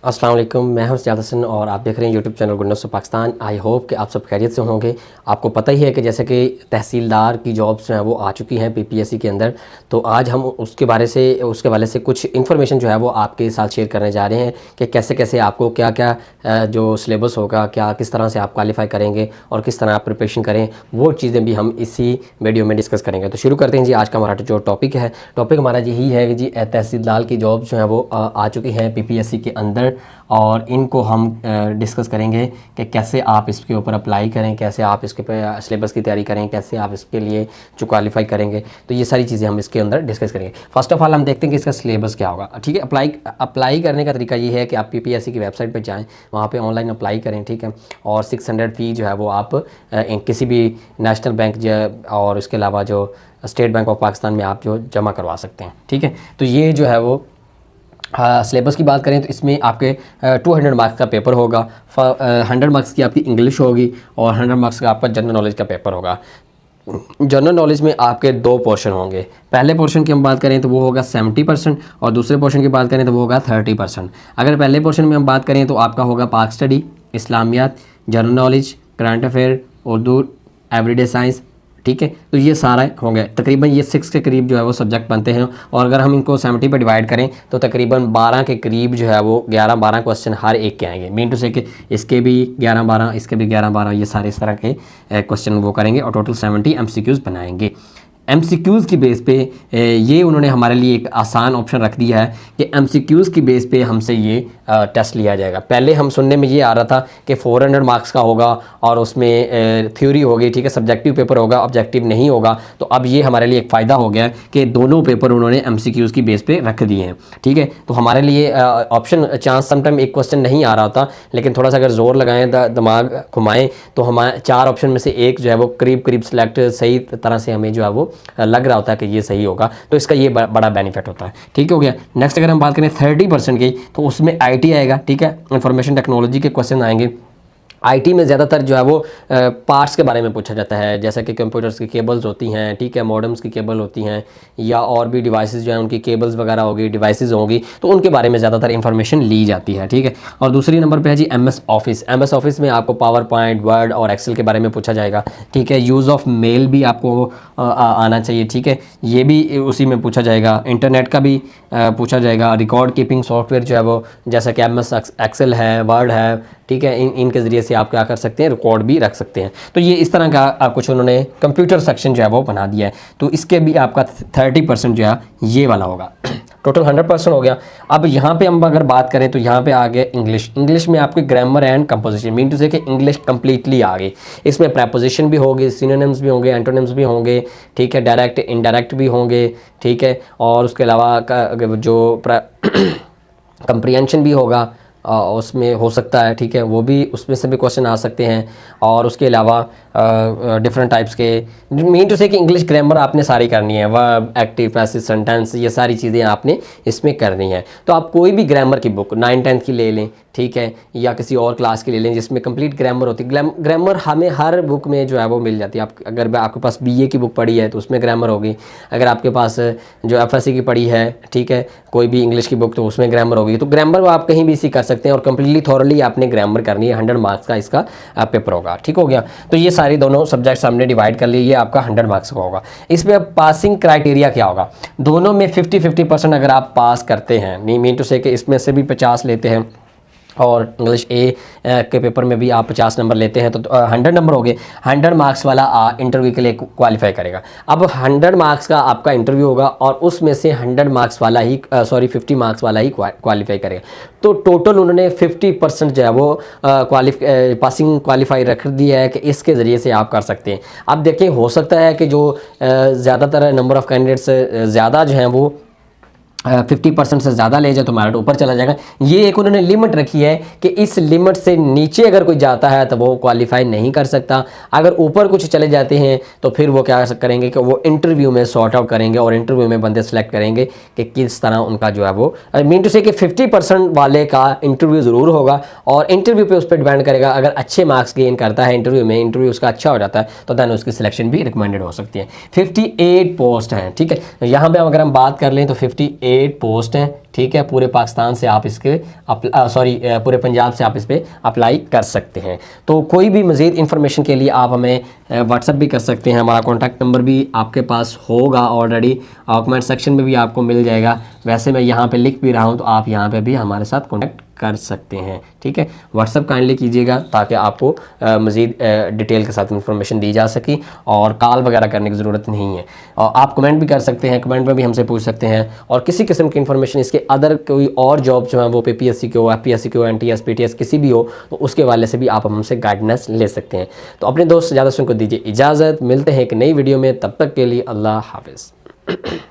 अस्सलाम वालेकुम, मैं हूं सजाद हसन और आप देख रहे हैं YouTube channel good news of Pakistan. I hope कि आप सब खैरियत से होंगे। आपको पता ही है कि जैसे कि तहसीलदार की जॉब्स जो हैं वो आ चुकी हैं पीपीएससी के अंदर, तो आज हम उसके हवाले से कुछ इन्फॉर्मेशन जो है वो आपके साथ शेयर करने जा रहे हैं कि कैसे कैसे आपको क्या क्या जो सिलेबस होगा, क्या किस तरह से आप क्वालिफाई करेंगे और किस तरह आप प्रिपरेशन करें, वो चीज़ें भी हम इसी वीडियो में डिस्कस करेंगे। तो शुरू करते हैं जी। आज का हमारा जो टॉपिक हमारा यही है कि जी तहसीलदार की जॉब्स जो हैं वो आ चुकी हैं पीपीएससी के अंदर, और इनको हम डिस्कस करेंगे कि कैसे आप इसके ऊपर अप्लाई करें, कैसे आप इसके पे सिलेबस की तैयारी करें, कैसे आप इसके लिए जो क्वालिफाई करेंगे। तो ये सारी चीज़ें हम इसके अंदर डिस्कस करेंगे। फर्स्ट ऑफ ऑल हम देखते हैं कि इसका सिलेबस क्या होगा। ठीक है, अप्लाई करने का तरीका ये है कि आप पीपीएससी की वेबसाइट पर जाएँ, वहाँ पर ऑनलाइन अप्लाई करें। ठीक है, और 600 फ़ी जो है वो आप किसी भी नेशनल बैंक और इसके अलावा जो स्टेट बैंक ऑफ पाकिस्तान में आप जो जमा करवा सकते हैं। ठीक है, तो ये जो है वो सिलेबस की बात करें तो इसमें आपके 200 मार्क्स का पेपर होगा। 100 मार्क्स की आपकी इंग्लिश होगी और 100 मार्क्स का आपका जनरल नॉलेज का पेपर होगा। जनरल नॉलेज में आपके 2 पोर्शन होंगे। पहले पोर्शन की हम बात करें तो वो होगा 70% और दूसरे पोर्शन की बात करें तो वो होगा 30%। अगर पहले पोर्शन में हम बात करें तो आपका होगा पाक स्टडी, इस्लामियात, general knowledge, current affair, Urdu, everyday science. ठीक है, तो ये सारा होंगे। तकरीबन ये 6 के करीब जो है वो सब्जेक्ट बनते हैं, और अगर हम इनको 70 पे डिवाइड करें तो तकरीबन 12 के करीब जो है वो 11-12 क्वेश्चन हर एक के आएंगे। मीन टू से कि इसके भी 11-12, इसके भी 11-12, ये सारे इस तरह के क्वेश्चन वो करेंगे और टोटल 70 MCQs बनाएंगे। MCQs की बेस पे ये उन्होंने हमारे लिए एक आसान ऑप्शन रख दिया है कि MCQs की बेस पे हमसे ये टेस्ट लिया जाएगा। पहले हम सुनने में ये आ रहा था कि 400 मार्क्स का होगा और उसमें थ्योरी होगी। ठीक है, सब्जेक्टिव पेपर होगा, ऑब्जेक्टिव नहीं होगा। तो अब ये हमारे लिए एक फ़ायदा हो गया है कि दोनों पेपर उन्होंने MCQs की बेस पे रख दिए हैं। ठीक है, तो हमारे लिए ऑप्शन चांस समटाइम एक क्वेश्चन नहीं आ रहा होता, लेकिन थोड़ा सा अगर ज़ोर लगाएँ, दिमाग घुमाएँ, तो हमारे 4 ऑप्शन में से एक जो है वो करीब करीब सिलेक्ट सही तरह से हमें जो है वो लग रहा होता है कि ये सही होगा। तो इसका ये बड़ा बेनिफिट होता है। ठीक हो गया। नेक्स्ट अगर हम बात करें 30% की, तो उसमें IT आएगा। ठीक है, इंफॉर्मेशन टेक्नोलॉजी के क्वेश्चन आएंगे। IT में ज़्यादातर जो है वो पार्ट्स के बारे में पूछा जाता है, जैसे कि कंप्यूटर्स की केबल्स होती हैं। ठीक है, मॉडेम्स की केबल होती हैं, या और भी डिवाइसेस जो हैं उनकी केबल्स वगैरह होगी, डिवाइसेस होंगी, तो उनके बारे में ज़्यादातर इंफॉर्मेशन ली जाती है। ठीक है, और दूसरी नंबर पे है जी MS ऑफिस। MS ऑफिस में आपको पावर पॉइंट, वर्ड और एक्सेल के बारे में पूछा जाएगा। ठीक है, यूज़ ऑफ मेल भी आपको आना चाहिए। ठीक है, ये भी उसी में पूछा जाएगा। इंटरनेट का भी पूछा जाएगा। रिकॉर्ड कीपिंग सॉफ्टवेयर जो है वो, जैसा कि MS एक्सेल है, वर्ड है। ठीक है, इनके ज़रिए से आप क्या कर सकते हैं, रिकॉर्ड भी रख सकते हैं। तो ये इस तरह का कुछ उन्होंने कंप्यूटर सेक्शन जो है वो बना दिया है। तो इसके भी आपका 30% जो है ये वाला होगा। टोटल 100% हो गया। अब यहाँ पे हम अगर बात करें तो यहाँ पे आ गया इंग्लिश में आपके grammar and composition. Mean to say कि इंग्लिश कंप्लीटली आ गई। इसमें प्रेपोजिशन भी होगी, सिनोनिम्स भी होंगे, एंटोनिम्स भी होंगे। ठीक है, डायरेक्ट इनडायरेक्ट भी होंगे। ठीक है, और उसके अलावा जो कंप्रीहेंशन भी होगा, उसमें हो सकता है। ठीक है, वो भी उसमें से भी क्वेश्चन आ सकते हैं। और उसके अलावा डिफरेंट टाइप्स के, मीन टू से कि इंग्लिश ग्रामर आपने सारी करनी है, वर्ब, एक्टिव, पैसिव, सेंटेंस, ये सारी चीज़ें आपने इसमें करनी है। तो आप कोई भी ग्रामर की बुक 9-10 की ले लें, ठीक है, या किसी और क्लास की ले लें जिसमें कंप्लीट ग्रामर होती है। ग्रामर हमें हर बुक में जो है वो मिल जाती है। आप अगर आपके पास BA की बुक पढ़ी है तो उसमें ग्रामर होगी। अगर आपके पास जो FSC की पढ़ी है, ठीक है, कोई भी इंग्लिश की बुक, तो उसमें ग्रामर होगी। तो ग्रामर आप कहीं भी सीख कर सकते हैं और कम्प्लीटली थॉरली आपने ग्रामर करनी है। 100 मार्क्स का इसका पेपर होगा। ठीक हो गया। तो ये सारी दोनों सब्जेक्ट्स हमने डिवाइड कर लिए, ये आपका 100 मार्क्स का होगा। इसमें अब पासिंग क्राइटेरिया क्या होगा? दोनों में 50-50% अगर आप पास करते हैं, मीन टू से कि इसमें से भी 50 लेते हैं और इंग्लिश A के पेपर में भी आप 50 नंबर लेते हैं, तो 100 नंबर हो गए। 100 मार्क्स वाला इंटरव्यू के लिए क्वालिफाई करेगा। अब 100 मार्क्स का आपका इंटरव्यू होगा और उसमें से 100 मार्क्स वाला ही 50 मार्क्स वाला ही क्वालिफाई करेगा। तो टोटल उन्होंने 50% जो है वो पासिंग क्वालिफाई रख दिया है कि इसके ज़रिए से आप कर सकते हैं। अब देखें, हो सकता है कि जो ज़्यादातर नंबर ऑफ़ कैंडिडेट्स ज़्यादा जो हैं वो 50% से ज़्यादा ले जाए तो मेरिट ऊपर चला जाएगा। ये एक उन्होंने लिमिट रखी है कि इस लिमिट से नीचे अगर कोई जाता है तो वो क्वालिफाई नहीं कर सकता। अगर ऊपर कुछ चले जाते हैं तो फिर वो क्या करेंगे कि वो इंटरव्यू में सॉर्ट आउट करेंगे और इंटरव्यू में बंदे सेलेक्ट करेंगे कि किस तरह उनका जो है वो, मीन टू से कि 50% वाले का इंटरव्यू ज़रूर होगा और इंटरव्यू पे उस पर डिपेंड करेगा। अगर अच्छे मार्क्स गेन करता है इंटरव्यू में, इंटरव्यू उसका अच्छा हो जाता है, तो दैन उसकी सिलेक्शन भी रिकमेंडेड हो सकती है। 58 पोस्ट हैं। ठीक है, यहाँ पर अगर हम बात कर लें तो 58 8 पोस्ट हैं, ठीक है। पूरे पाकिस्तान से आप इसके पूरे पंजाब से आप इस पर अप्लाई कर सकते हैं। तो कोई भी मज़ीद इन्फॉर्मेशन के लिए आप हमें व्हाट्सअप भी कर सकते हैं। हमारा कॉन्टैक्ट नंबर भी आपके पास होगा ऑलरेडी, और कमेंट सेक्शन में भी आपको मिल जाएगा। वैसे मैं यहाँ पे लिख भी रहा हूँ, तो आप यहाँ पे भी हमारे साथ कॉन्टैक्ट कर सकते हैं, ठीक है। व्हाट्सअप काइंडली कीजिएगा ताकि आपको मज़ीद डिटेल के साथ इन्फॉर्मेशन दी जा सके, और कॉल वगैरह करने की ज़रूरत नहीं है। और आप कमेंट भी कर सकते हैं, कमेंट में भी हमसे पूछ सकते हैं, और किसी किस्म की इन्फॉर्मेशन इसके अदर कोई और जॉब जो है वो PPSC की हो, FPSC की हो, NTS PTS किसी भी हो, तो उसके वाले से भी आप हमसे गाइडेंस ले सकते हैं। तो अपने दोस्त ज़्यादा सुन को दीजिए इजाज़त, मिलते हैं एक नई वीडियो में, तब तक के लिए अल्लाह हाफ़िज़।